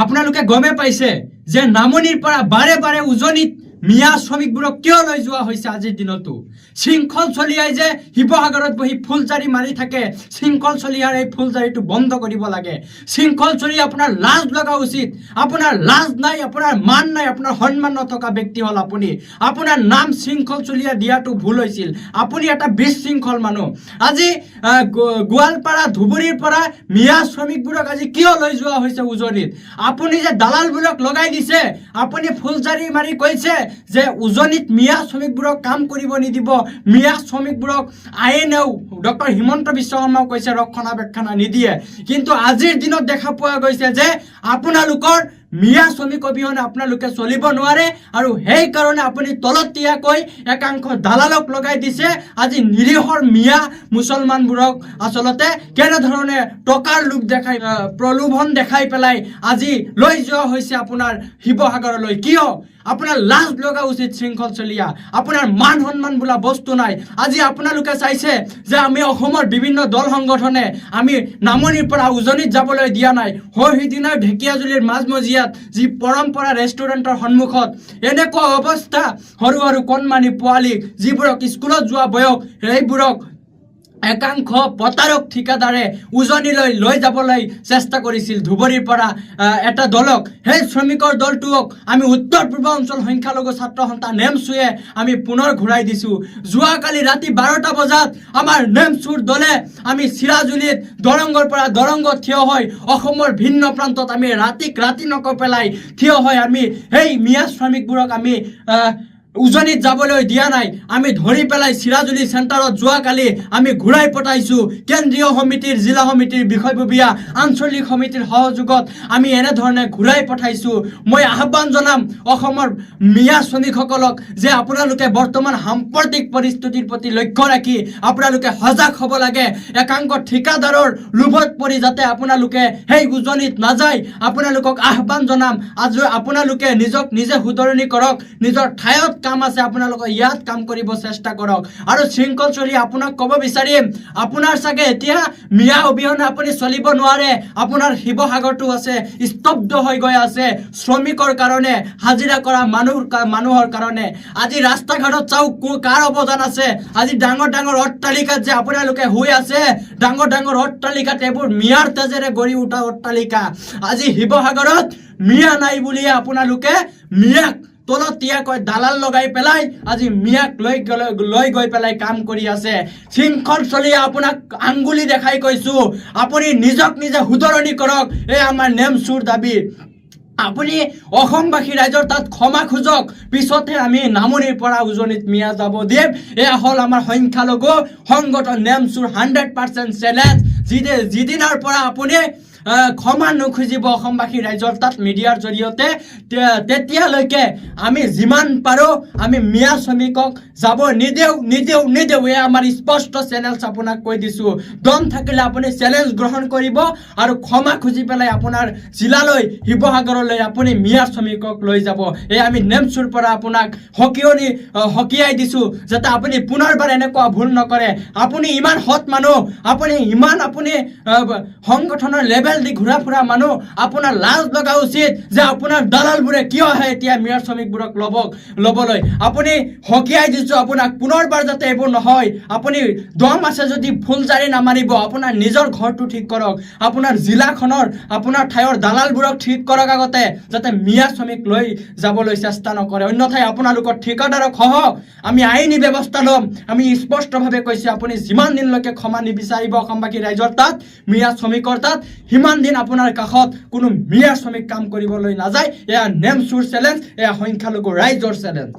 আপোনালোকে গমে পাইছে যে নামনিৰ পৰা বাৰে বাৰে উজনিত মিয়া শ্ৰমিকবোৰক কিয় লৈ যোৱা হৈছে আজিৰ দিনতো শৃংখল চলিয়াই যে শিৱসাগৰত বহি ফুলজাৰি মাৰি থাকে শৃংখল চলিয়াৰ এই ফুলজাৰিটো বন্ধ কৰিব লাগে শৃংখল চলি আপোনাৰ লাজ লগা উচিত আপোনাৰ লাজ নাই আপোনাৰ মান নাই আপোনাৰ সন্মান নথকা ব্যক্তি হল আপুনি আপোনাৰ নাম শৃংখল চলিয়া দিয়াটো ভুল হৈছিল আপুনি এটা বিশৃংখল মানুহ আজি গোৱালপাৰা ধুবুৰীৰ পৰা মিয়া শ্ৰমিকবোৰক আজি কিয় লৈ যোৱা হৈছে উজনিত আপুনি যে দালালবোৰক লগাই দিছে আপুনি ফুলজাৰি মাৰি কৈছে যে উজনিত মিয়া শ্ৰমিকবোৰক কাম কৰিব নিদিব মিয়া শ্ৰমিকবোৰক আইনেও ডক্টৰ হিমন্ত বিশ্ব শৰ্মাও কৈছে ৰক্ষণাবেক্ষণ নিদিয়ে কিন্তু আজিৰ দিনত দেখা পোৱা গৈছে যে আপোনালোকৰ মিয়া শ্ৰমিক অবিহনে আপোনালোকে চলিব নোৱাৰে আৰু সেই কাৰণে আপুনি তলতীয়াকৈ একাংশ দালালক লগাই দিছে আজি নিৰীহৰ মিয়া মুছলমানবোৰক আচলতে কেনেধৰণে টকাৰ লোভ দেখাই প্ৰলোভন দেখাই পেলাই আজি লৈ যোৱা হৈছে আপোনাৰ শিৱসাগৰলৈ কিয় আপোনাৰ লাজ লগা উচিত শৃংখল চলিয়া আপোনাৰ মান সন্মান বোলা বস্তু নাই আজি আপোনালোকে চাইছে যে আমি অসমৰ বিভিন্ন দল সংগঠনে আমি নামনিৰ পৰা উজনিত যাবলৈ দিয়া নাই সেইদিনাৰ ঢেকিয়াজুলিৰ মাজমজিয়াত যি পৰম্পৰা ৰেষ্টুৰেণ্টৰ সন্মুখত এনেকুৱা অৱস্থা সৰু সৰু কণমানি পোৱালি যিবোৰক স্কুলত যোৱা বয়স সেইবোৰক একাংশ প্ৰতাৰক ঠিকাদাৰে উজনিলৈ লৈ যাবলৈ চেষ্টা কৰিছিল ধুবুৰীৰ পৰা এটা দলক সেই শ্ৰমিকৰ দলটোক আমি উত্তৰ পূৰ্ব অঞ্চল সংখ্যালঘু ছাত্ৰ সন্থা নেমচুৱে আমি পুনৰ ঘূৰাই দিছো যোৱাকালি ৰাতি 12টা বজাত আমাৰ নেমচুৰ দলে আমি চিৰাজুলিত দৰংগৰ পৰা দৰংগত থিয় হৈ অসমৰ ভিন্ন প্ৰান্তত আমি ৰাতি নকৈ পেলাই থিয় হৈ আমি সেই মিয়া শ্ৰমিকবোৰক আমি উজনিত যাবলৈ দিয়া নাই আমি ধৰি পেলাই চিৰাজুলি চেণ্টাৰত যোৱাকালি আমি ঘূৰাই পঠাইছো কেন্দ্ৰীয় সমিতিৰ জিলা সমিতিৰ বিষয়ববীয়া আঞ্চলিক সমিতিৰ সহযোগত আমি এনেধৰণে ঘূৰাই পঠাইছো মই আহ্বান জনাম অসমৰ মিয়া শ্ৰমিকসকলক যে আপোনালোকে বৰ্তমান সাম্প্ৰতিক পৰিস্থিতিৰ প্ৰতি লক্ষ্য ৰাখি আপোনালোকে সজাগ হ'ব লাগে একাংশ ঠিকাদাৰৰ লোভত পৰি যাতে আপোনালোকে সেই উজনিত নাযায় আপোনালোকক আহ্বান জনাম আজি আপোনালোকে নিজক নিজে শুধৰণি কৰক নিজৰ ঠাইত কাম আছে আপোনালোকে ইয়াত কাম কৰিব চেষ্টা কৰক আৰু শৃংখল চলি আপোনাক ক'ব বিচাৰিম আপোনাৰ চাগে এতিয়া মিয়া অবিহনে আপুনি চলিব নোৱাৰে আপোনাৰ শিৱসাগৰটো আছে স্তব্ধ হৈ গৈ আছে শ্ৰমিকৰ কাৰণে হাজিৰা কৰা মানুহৰ কাৰণে আজি ৰাস্তা ঘাটত চাওক কাৰ অৱদান আছে আজি ডাঙৰ ডাঙৰ অট্টালিকাত যে আপোনালোকে হৈ আছে ডাঙৰ ডাঙৰ অট্টালিকাত এইবোৰ মিয়াৰ তেজেৰে গঢ়ি উঠা অট্টালিকা আজি শিৱসাগৰত মিয়া নাই বুলিয়ে আপোনালোকে মিয়াক তলতীয়াকৈ দালাল লগাই পেলাই আজি মিয়াক লৈ গৈ পেলাই কাম কৰি আছে শৃংখল চলি আপোনাক আঙ্গুলি দেখাই কৈছো আপুনি নিজক নিজে শুধৰণি কৰক এই আমাৰ নেমচুৰ দাবী আপুনি অসমবাসী ৰাইজৰ তাত ক্ষমা খুজক পিছতহে আমি নামনিৰ পৰা উজনিত মিয়া যাব দিম এয়া হ'ল আমাৰ সংখ্যালঘু সংগঠন নেমচুৰ 100% চেলেঞ্জ যিদিনাৰ পৰা আপুনি ক্ষমা নুখুজিব অসমবাসী ৰাইজৰ তাত মিডিয়াৰ জৰিয়তে তেতিয়ালৈকে আমি যিমান পাৰো আমি মিয়া শ্ৰমিকক যাব নিদেও এয়া আমাৰ স্পষ্ট চেলেঞ্জ আপোনাক কৈ দিছো দম থাকিলে আপুনি চেলেঞ্জ গ্ৰহণ কৰিব আৰু ক্ষমা খুজি পেলাই আপোনাৰ জিলালৈ শিৱসাগৰলৈ আপুনি মিয়া শ্ৰমিকক লৈ যাব এই আমি নেমচুৰ পৰা আপোনাক হকিয়াই দিছো যাতে আপুনি পুনৰবাৰ এনেকুৱা ভুল নকৰে আপুনি ইমান হত মানুহ আপুনি সংগঠনৰ লেভেল দি ঘূৰা ফুৰা মানুহ আপোনাৰ লাজ লগা উচিত যে আপোনাৰ দালালবোৰে কিয় আহে এতিয়া মিয়া শ্ৰমিকবোৰক ল'বলৈ আপুনি হকিয়াই দিছো আপোনাক পুনৰবাৰ যাতে এইবোৰ নহয় আপুনি দম আছে যদি ফুলজাৰি নামাৰিব আপোনাৰ নিজৰ ঘৰটো ঠিক কৰক আপোনাৰ জিলাখনৰ আপোনাৰ ঠাইৰ দালালবোৰক ঠিক কৰক আগতে যাতে মিয়া শ্ৰমিক লৈ যাবলৈ চেষ্টা নকৰে অন্যথাই আপোনালোকৰ ঠিকাদাৰক সহ আমি আইনী ব্যৱস্থা ল'ম আমি স্পষ্টভাৱে কৈছো আপুনি যিমান দিনলৈকে ক্ষমা নিবিচাৰিব অসমবাসী ৰাইজৰ তাত মিয়া শ্ৰমিকৰ তাত সিমান দিন আপোনাৰ কাষত কোনো মিয়া শ্ৰমিক কাম কৰিবলৈ নাযায় এয়া নেমচুৰ চেলেঞ্জ এয়া সংখ্যালঘু ৰাইজৰ চেলেঞ্জ